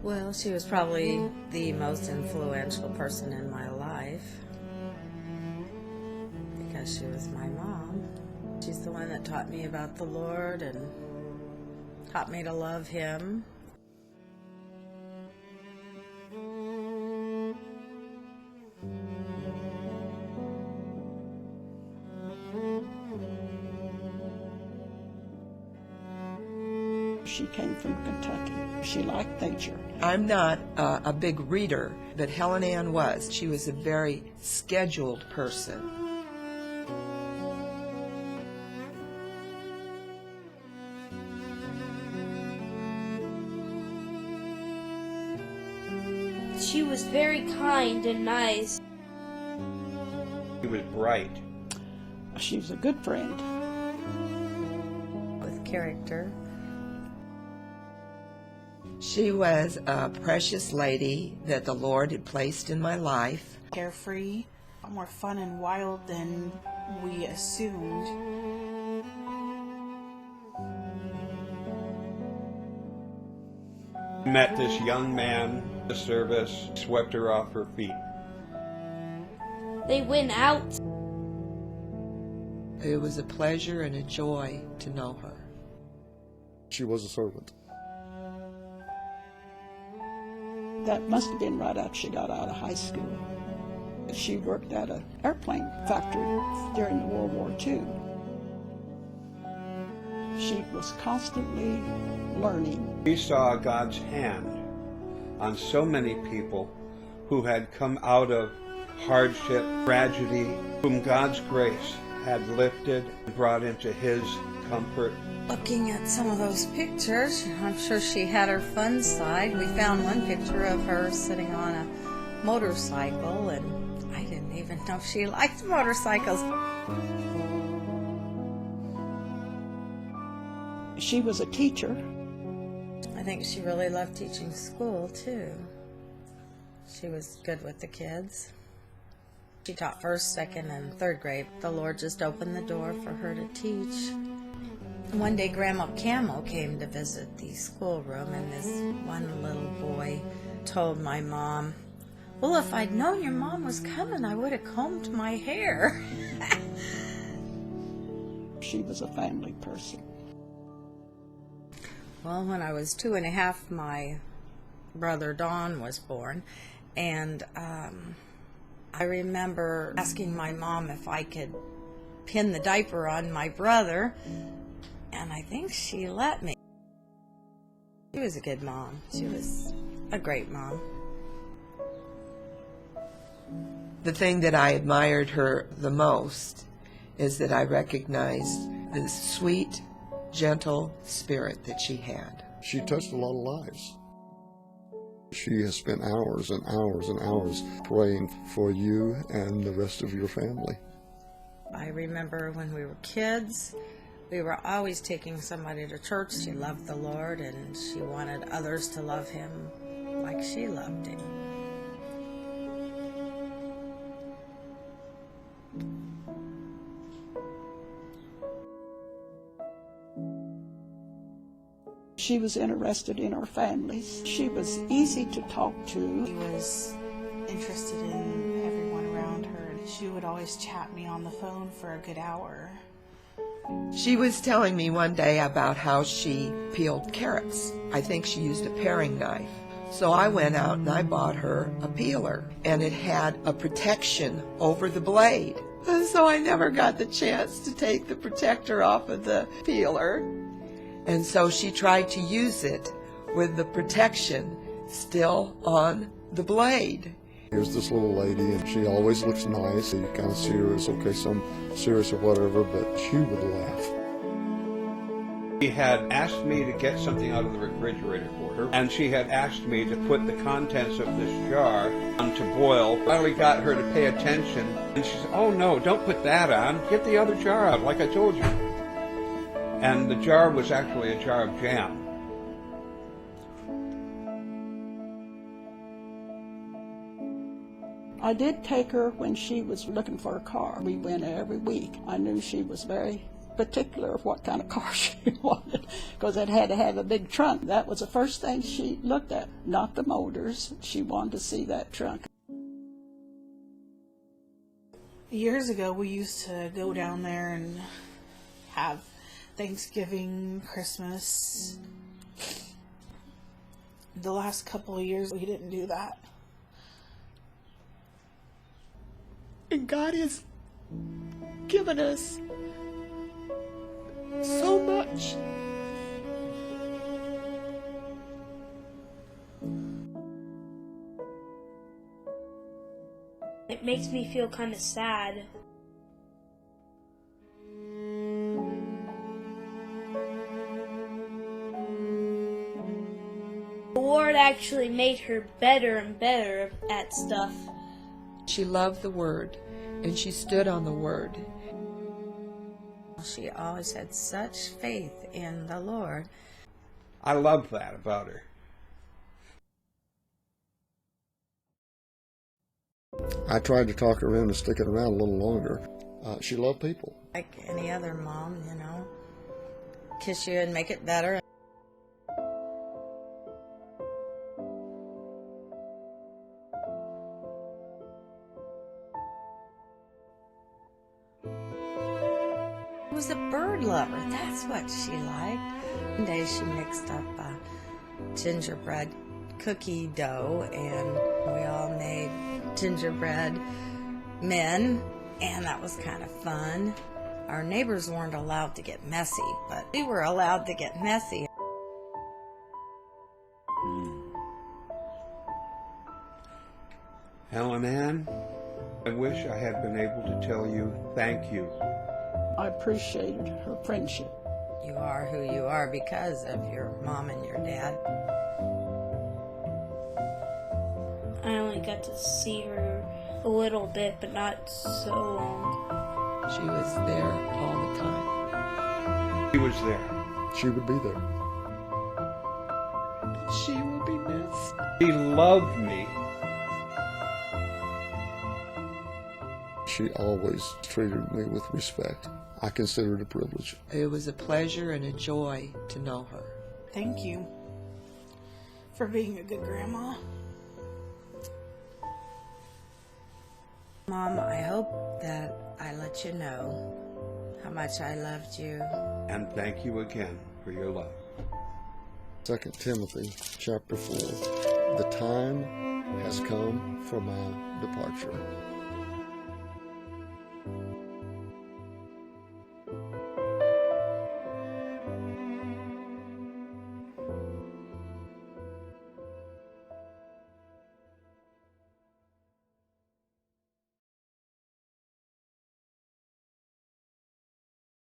Well, she was probably the most influential person in my life because she was my mom. She's the one that taught me about the Lord and taught me to love Him. She came from Kentucky. She liked nature. I'm not a big reader, but Helen Anne was. She was a very scheduled person. She was very kind and nice. She was bright. She was a good friend. With character. She was a precious lady that the Lord had placed in my life. Carefree, more fun and wild than we assumed. Met this young man, the service swept her off her feet. They went out. It was a pleasure and a joy to know her. She was a servant. That must have been right after she got out of high school. She worked at an airplane factory during the World War II. She was constantly learning. We saw God's hand on so many people who had come out of hardship, tragedy, whom God's grace had lifted and brought into His comfort. Looking at some of those pictures, I'm sure she had her fun side. We found one picture of her sitting on a motorcycle, and I didn't even know she liked motorcycles. She was a teacher. I think she really loved teaching school, too. She was good with the kids. She taught first, second, and third grade. The Lord just opened the door for her to teach. One day, Grandma Camo came to visit the schoolroom, and this one little boy told my mom, "Well, if I'd known your mom was coming, I would have combed my hair." She was a family person. Well, when I was 2.5, my brother Don was born, and I remember asking my mom if I could pin the diaper on my brother, and I think she let me. She was a good mom. She was a great mom. The thing that I admired her the most is that I recognized the sweet, gentle spirit that she had. She touched a lot of lives. She has spent hours and hours and hours praying for you and the rest of your family. I remember when we were kids, we were always taking somebody to church. She loved the Lord, and she wanted others to love Him like she loved Him. She was interested in our families. She was easy to talk to. She was interested in everyone around her. She would always chat me on the phone for a good hour. She was telling me one day about how she peeled carrots. I think she used a paring knife. So I went out and I bought her a peeler, and it had a protection over the blade. So I never got the chance to take the protector off of the peeler. And so she tried to use it with the protection still on the blade. Here's this little lady, and she always looks nice. You kind of see her as, okay, some serious or whatever, but she would laugh. She had asked me to get something out of the refrigerator for her, and she had asked me to put the contents of this jar on to boil. Finally got her to pay attention, and she said, "Oh no, don't put that on. Get the other jar out, like I told you." And the jar was actually a jar of jam. I did take her when she was looking for a car. We went every week. I knew she was very particular of what kind of car she wanted, because it had to have a big trunk. That was the first thing she looked at, not the motors. She wanted to see that trunk. Years ago, we used to go down there and have Thanksgiving, Christmas. The last couple of years, we didn't do that. And God has given us so much. It makes me feel kind of sad. The Lord actually made her better and better at stuff. She loved the Word, and she stood on the Word. She always had such faith in the Lord. I love that about her. I tried to talk her into sticking around a little longer. She loved people. Like any other mom, you know. Kiss you and make it better. Was a bird lover. That's what she liked. One day she mixed up a gingerbread cookie dough, and we all made gingerbread men, and that was kind of fun. Our neighbors weren't allowed to get messy, but we were allowed to get messy. Helen Anne, I wish I had been able to tell you thank you. I appreciated her friendship. You are who you are because of your mom and your dad. I only got to see her a little bit, but not so long. She was there all the time. He was there. She would be there. She will be missed. He loved me. She always treated me with respect. I consider it a privilege. It was a pleasure and a joy to know her. Thank you for being a good grandma. Mom, I hope that I let you know how much I loved you. And thank you again for your love. 2 Timothy chapter 4. The time has come for my departure.